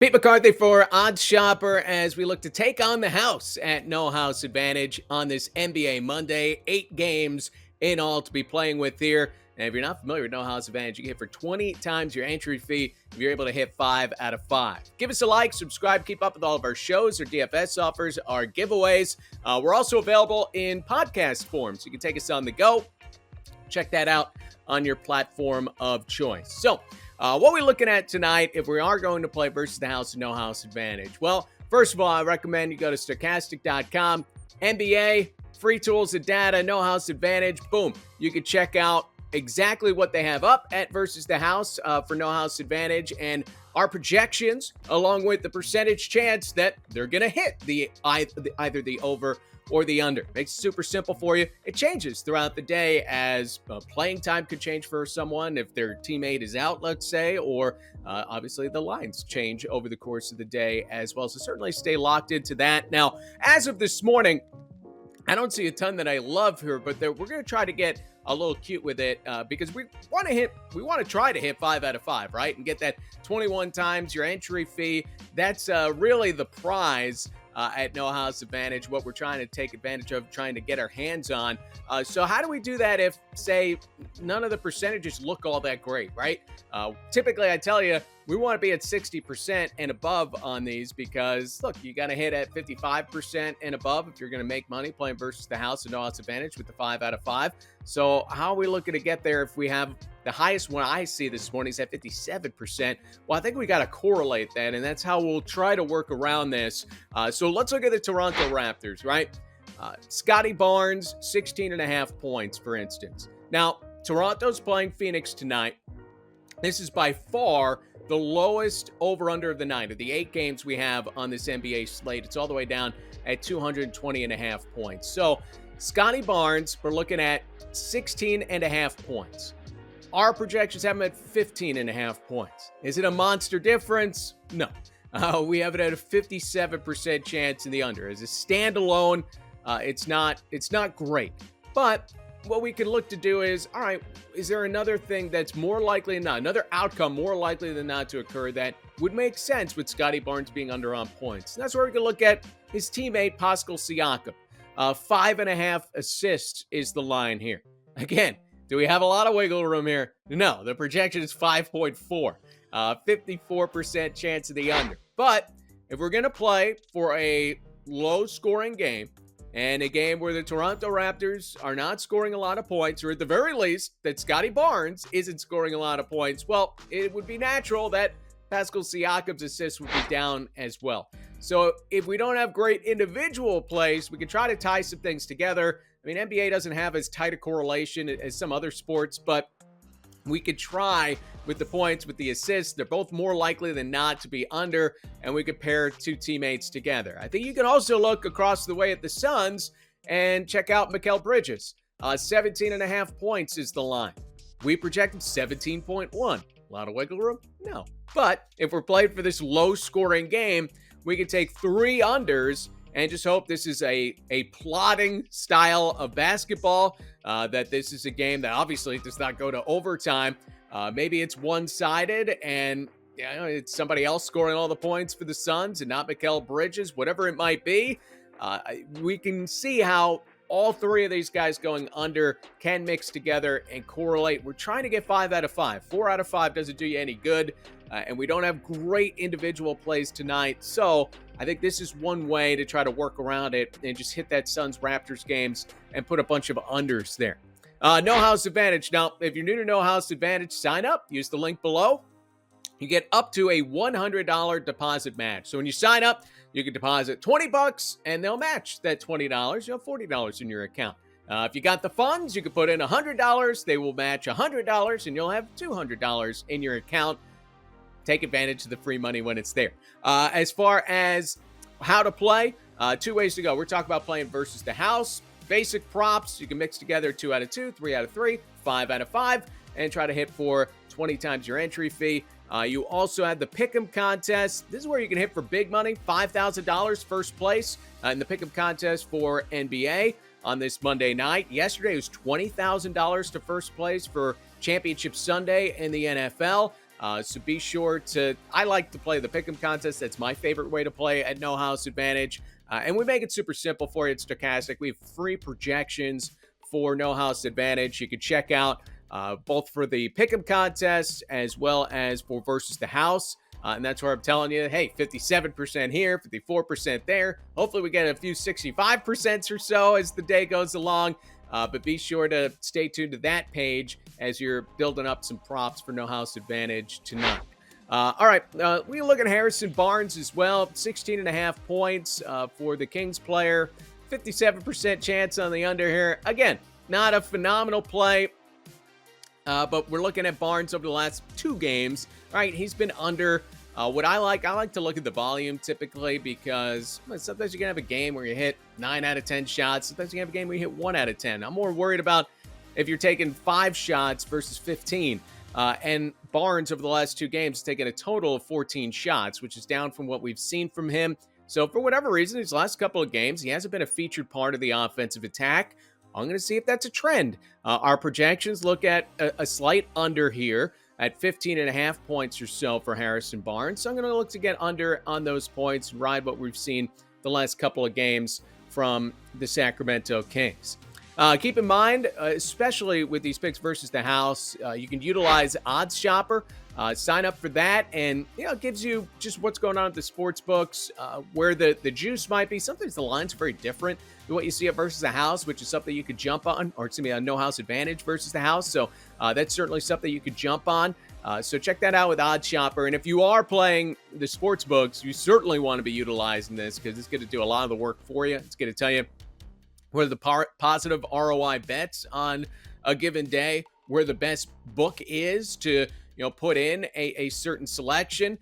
Pete McCarthy for OddsShopper as we look to take on the house at No House Advantage on this NBA Monday. 8 games in all to be playing with here. And if you're not familiar with No House Advantage, you can hit for 20 times your entry fee if you're able to hit 5 out of 5. Give us a like, subscribe, keep up with all of our shows, our DFS offers, our giveaways. We're also available in podcast form, so you can take us on the go. Check that out on your platform of choice. So, what we're looking at tonight, if we are going to play versus the house and No House Advantage. Well, first of all, I recommend you go to stochastic.com, NBA, free tools and data, No House Advantage. Boom. You can check out exactly what they have up at versus the house for No House Advantage and our projections, along with the percentage chance that they're going to hit either the over or the under. Makes it super simple for you. It changes throughout the day as playing time could change for someone if their teammate is out, let's say, or obviously the lines change over the course of the day as well. So certainly stay locked into that. Now, as of this morning, I don't see a ton that I love here, but we're going to try to get a little cute with it because we want to try to hit 5 out of 5, right? And get that 21 times your entry fee. That's really the prize at No House Advantage, what we're trying to take advantage of, trying to get our hands on. So how do we do that if, say, none of the percentages look all that great, right? Typically, I tell you, we want to be at 60% and above on these because, look, you got to hit at 55% and above if you're going to make money playing versus the house and No House Advantage with the 5 out of 5. So how are we looking to get there if we have the highest one I see this morning is at 57%? Well, I think we got to correlate that, and that's how we'll try to work around this. So let's look at the Toronto Raptors, right? Scottie Barnes, 16.5 points, for instance. Now, Toronto's playing Phoenix tonight. This is by far the lowest over-under of the night. Of the 8 games we have on this NBA slate, it's all the way down at 220.5 points. So, Scottie Barnes, we're looking at 16.5 points. Our projections have him at 15.5 points. Is it a monster difference? No. We have it at a 57% chance in the under. As a standalone, it's not great. But what we can look to do is, all right, is there another thing that's more likely than not, another outcome more likely than not to occur that would make sense with Scottie Barnes being under on points? And that's where we can look at his teammate, Pascal Siakam. 5.5 assists is the line here. Again, do we have a lot of wiggle room here? No, the projection is 5.4. 54% chance of the under. But if we're going to play for a low-scoring game, and a game where the Toronto Raptors are not scoring a lot of points, or at the very least, that Scottie Barnes isn't scoring a lot of points, well, it would be natural that Pascal Siakam's assists would be down as well. So if we don't have great individual plays, we can try to tie some things together. I mean, NBA doesn't have as tight a correlation as some other sports, but we could try with the points, with the assists. They're both more likely than not to be under, and we could pair 2 teammates together. I think you can also look across the way at the Suns and check out Mikal Bridges. 17.5 points is the line. We projected 17.1. A lot of wiggle room? No. But if we're playing for this low-scoring game, we can take 3 unders and just hope this is a plotting style of basketball, that this is a game that obviously does not go to overtime. Maybe it's one-sided and it's somebody else scoring all the points for the Suns and not Mikal Bridges, whatever it might be. We can see how all 3 of these guys going under can mix together and correlate. We're trying to get 5 out of 5. 4 out of 5 doesn't do you any good, and we don't have great individual plays tonight. So I think this is one way to try to work around it and just hit that Suns-Raptors games and put a bunch of unders there. No House Advantage. Now, if you're new to No House Advantage, sign up. Use the link below. You get up to a $100 deposit match. So when you sign up, you can deposit $20 and they'll match that $20. You have $40 in your account. If you got the funds, you can put in $100. They will match $100 and you'll have $200 in your account. Take advantage of the free money when it's there. As far as how to play, 2 ways to go. We're talking about playing versus the house. Basic props. You can mix together 2 out of 2, 3 out of 3, 5 out of 5, and try to hit for 20 times your entry fee. You also have the Pick'em contest. This is where you can hit for big money, $5,000 first place in the Pick'em contest for NBA on this Monday night. Yesterday was $20,000 to first place for Championship Sunday in the NFL. So be sure to, I like to play the pick'em contest. That's my favorite way to play at No House Advantage. And we make it super simple for you. It's stochastic. We have free projections for No House Advantage. You can check out both for the pick'em contest as well as for versus the house. And that's where I'm telling you, hey, 57% here, 54% there. Hopefully we get a few 65% or so as the day goes along. But be sure to stay tuned to that page as you're building up some props for No House Advantage tonight. All right, we look at Harrison Barnes as well. 16.5 points for the Kings player. 57% chance on the under here. Again, not a phenomenal play. But we're looking at Barnes over the last 2 games, right? He's been under. What I like to look at the volume typically because sometimes you can have a game where you hit 9 out of 10 shots. Sometimes you can have a game where you hit 1 out of 10. I'm more worried about if you're taking 5 shots versus 15. And Barnes over the last 2 games has taken a total of 14 shots, which is down from what we've seen from him. So for whatever reason, these last couple of games, he hasn't been a featured part of the offensive attack. I'm going to see if that's a trend. Our projections look at a slight under here at 15.5 points or so for Harrison Barnes. So I'm going to look to get under on those points, ride what we've seen the last couple of games from the Sacramento Kings. Keep in mind, especially with these picks versus the house, you can utilize OddsShopper. Sign up for that, and it gives you just what's going on at the sports books, where the juice might be. Sometimes the lines are very different than what you see at versus the house, which is something you could jump on, or excuse me, a No House Advantage versus the house. So that's certainly something you could jump on. So check that out with OddsShopper. And if you are playing the sports books, you certainly want to be utilizing this because it's going to do a lot of the work for you. It's going to tell you what are the positive ROI bets on a given day, where the best book is to put in a certain selection.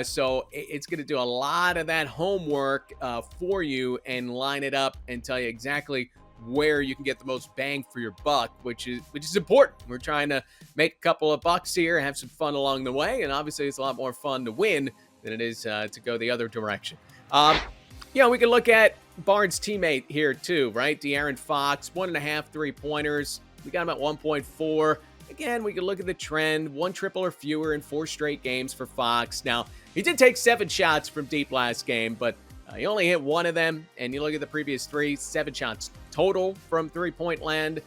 So it's going to do a lot of that homework for you and line it up and tell you exactly where you can get the most bang for your buck, which is important. We're trying to make a couple of bucks here, have some fun along the way, and obviously it's a lot more fun to win than it is to go the other direction. We can look at Barnes' teammate here too, right? De'Aaron Fox, 1.5 3-pointers. We got him at 1.4. Again, we can look at the trend, 1 triple or fewer in 4 straight games for Fox. Now, he did take 7 shots from deep last game, but he only hit 1 of them. And you look at the previous 3, 7 shots total from 3-point land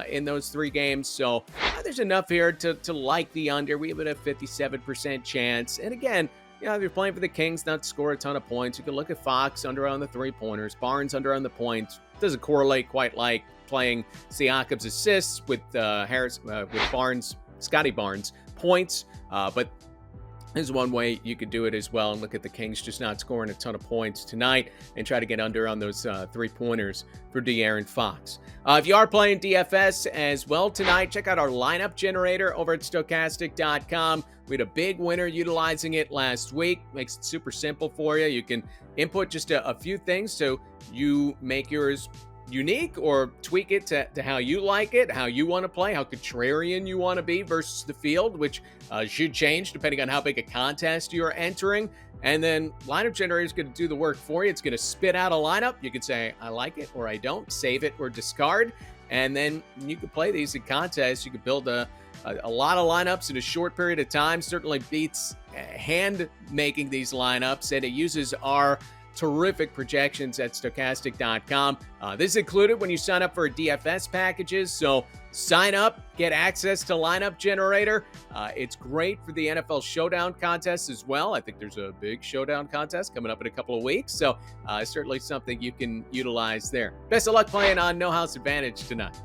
in those 3 games. So there's enough here to like the under. We have it at 57% chance. And again, if you're playing for the Kings, not to score a ton of points, you can look at Fox under on the 3-pointers, Barnes under on the points. Doesn't correlate quite like playing Siakam's assists with with Barnes, Scottie Barnes points, but there's one way you could do it as well and look at the Kings just not scoring a ton of points tonight and try to get under on those 3-pointers for De'Aaron Fox. If you are playing DFS as well tonight, check out our lineup generator over at stochastic.com. We had a big winner utilizing it last week. Makes it super simple for you. You can input just a few things so you make yours unique or tweak it to how you like it, how you want to play, how contrarian you want to be versus the field, which should change depending on how big a contest you're entering. And then lineup generator is going to do the work for you. It's going to spit out a lineup. You can say, I like it or I don't, save it or discard. And then you can play these in contests. You can build a lot of lineups in a short period of time. Certainly beats hand making these lineups, and it uses our terrific projections at stochastic.com. This is included when you sign up for DFS packages. So sign up, get access to lineup generator. It's great for the NFL Showdown contest as well. I think there's a big Showdown contest coming up in a couple of weeks. So certainly something you can utilize there. Best of luck playing on No House Advantage tonight.